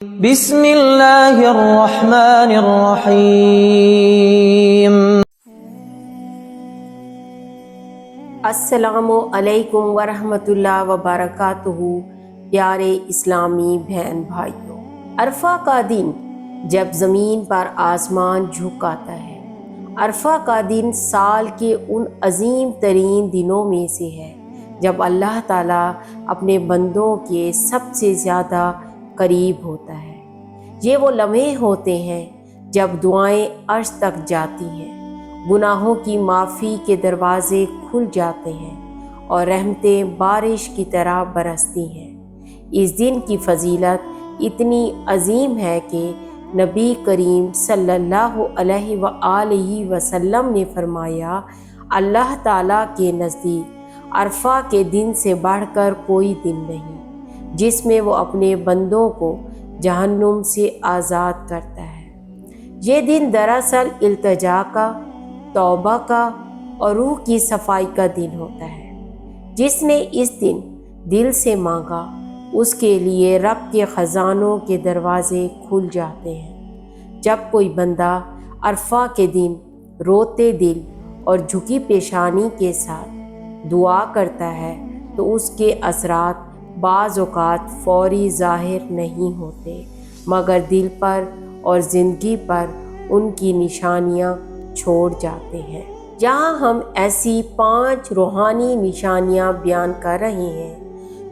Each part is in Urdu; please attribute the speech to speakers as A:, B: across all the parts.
A: بسم اللہ الرحمن الرحیم۔
B: السلام علیکم ورحمۃ اللہ وبرکاتہ۔ پیارے اسلامی بہن بھائیوں، عرفہ کا دن جب زمین پر آسمان جھک آتا ہے، عرفہ کا دن سال کے ان عظیم ترین دنوں میں سے ہے جب اللہ تعالیٰ اپنے بندوں کے سب سے زیادہ قریب ہوتا ہے۔ یہ وہ لمحے ہوتے ہیں جب دعائیں عرش تک جاتی ہیں، گناہوں کی معافی کے دروازے کھل جاتے ہیں اور رحمتیں بارش کی طرح برستی ہیں۔ اس دن کی فضیلت اتنی عظیم ہے کہ نبی کریم صلی اللہ علیہ وآلہ وسلم نے فرمایا، اللہ تعالیٰ کے نزدیک عرفہ کے دن سے بڑھ کر کوئی دن نہیں جس میں وہ اپنے بندوں کو جہنم سے آزاد کرتا ہے۔ یہ دن دراصل التجا کا، توبہ کا اور روح کی صفائی کا دن ہوتا ہے۔ جس نے اس دن دل سے مانگا، اس کے لیے رب کے خزانوں کے دروازے کھل جاتے ہیں۔ جب کوئی بندہ عرفہ کے دن روتے دل اور جھکی پیشانی کے ساتھ دعا کرتا ہے تو اس کے اثرات بعض اوقات فوری ظاہر نہیں ہوتے، مگر دل پر اور زندگی پر ان کی نشانیاں چھوڑ جاتے ہیں۔ یہاں ہم ایسی 5 روحانی نشانیاں بیان کر رہے ہیں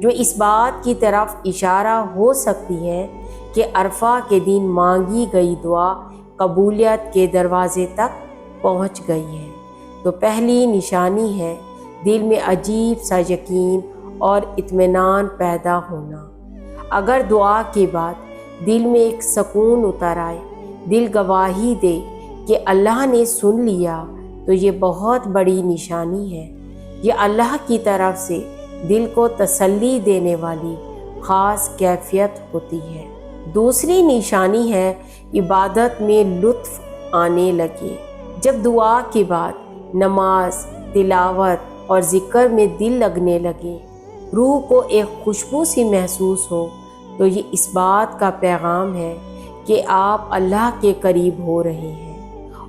B: جو اس بات کی طرف اشارہ ہو سکتی ہیں کہ عرفہ کے دن مانگی گئی دعا قبولیت کے دروازے تک پہنچ گئی ہے۔ تو پہلی نشانی ہے دل میں عجیب سا یقین اور اطمینان پیدا ہونا۔ اگر دعا کے بعد دل میں ایک سکون اتر آئے، دل گواہی دے کہ اللہ نے سن لیا، تو یہ بہت بڑی نشانی ہے۔ یہ اللہ کی طرف سے دل کو تسلی دینے والی خاص کیفیت ہوتی ہے۔ دوسری نشانی ہے عبادت میں لطف آنے لگے۔ جب دعا کے بعد نماز، تلاوت اور ذکر میں دل لگنے لگے، روح کو ایک خوشبو سی محسوس ہو، تو یہ اس بات کا پیغام ہے کہ آپ اللہ کے قریب ہو رہے ہیں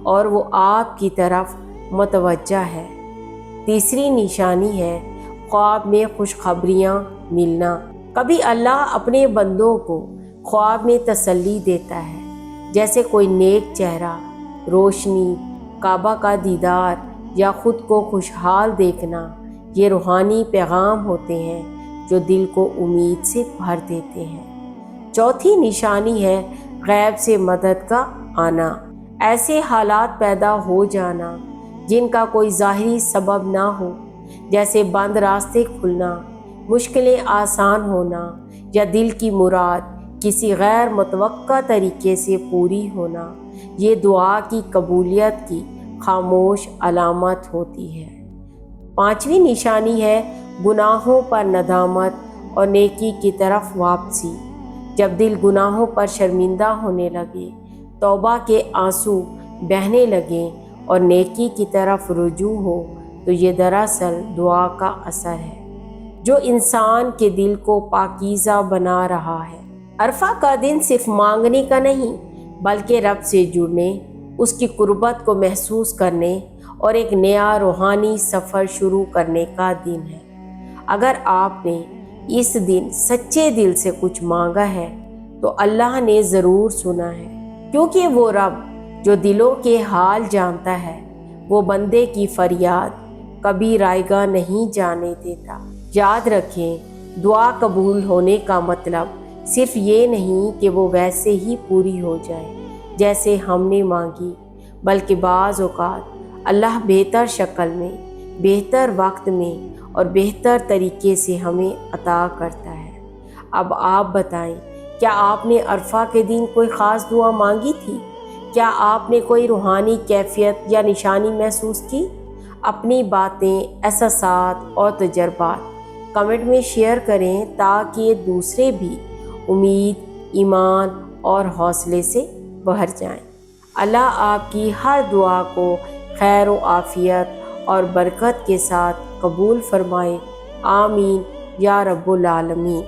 B: اور وہ آپ کی طرف متوجہ ہے۔ تیسری نشانی ہے خواب میں خوشخبریاں ملنا۔ کبھی اللہ اپنے بندوں کو خواب میں تسلی دیتا ہے، جیسے کوئی نیک چہرہ، روشنی، کعبہ کا دیدار یا خود کو خوشحال دیکھنا۔ یہ روحانی پیغام ہوتے ہیں جو دل کو امید سے بھر دیتے ہیں۔ چوتھی نشانی ہے غیب سے مدد کا آنا۔ ایسے حالات پیدا ہو جانا جن کا کوئی ظاہری سبب نہ ہو، جیسے بند راستے کھلنا، مشکلیں آسان ہونا یا دل کی مراد کسی غیر متوقع طریقے سے پوری ہونا۔ یہ دعا کی قبولیت کی خاموش علامت ہوتی ہے۔ 5ویں نشانی ہے گناہوں پر ندامت اور نیکی کی طرف واپسی۔ جب دل گناہوں پر شرمندہ ہونے لگے، توبہ کے آنسو بہنے لگیں اور نیکی کی طرف رجوع ہو، تو یہ دراصل دعا کا اثر ہے جو انسان کے دل کو پاکیزہ بنا رہا ہے۔ عرفہ کا دن صرف مانگنے کا نہیں، بلکہ رب سے جڑنے، اس کی قربت کو محسوس کرنے اور ایک نیا روحانی سفر شروع کرنے کا دن ہے۔ اگر آپ نے اس دن سچے دل سے کچھ مانگا ہے تو اللہ نے ضرور سنا ہے، کیونکہ وہ رب جو دلوں کے حال جانتا ہے، وہ بندے کی فریاد کبھی رائیگاں نہیں جانے دیتا۔ یاد رکھیں، دعا قبول ہونے کا مطلب صرف یہ نہیں کہ وہ ویسے ہی پوری ہو جائے جیسے ہم نے مانگی، بلکہ بعض اوقات اللہ بہتر شکل میں، بہتر وقت میں اور بہتر طریقے سے ہمیں عطا کرتا ہے۔ اب آپ بتائیں، کیا آپ نے عرفہ کے دن کوئی خاص دعا مانگی تھی؟ کیا آپ نے کوئی روحانی کیفیت یا نشانی محسوس کی؟ اپنی باتیں، احساسات اور تجربات کمنٹ میں شیئر کریں تاکہ دوسرے بھی امید، ایمان اور حوصلے سے بھر جائیں۔ اللہ آپ کی ہر دعا کو خیر و عافیت اور برکت کے ساتھ قبول فرمائے۔ آمین یا رب العالمین۔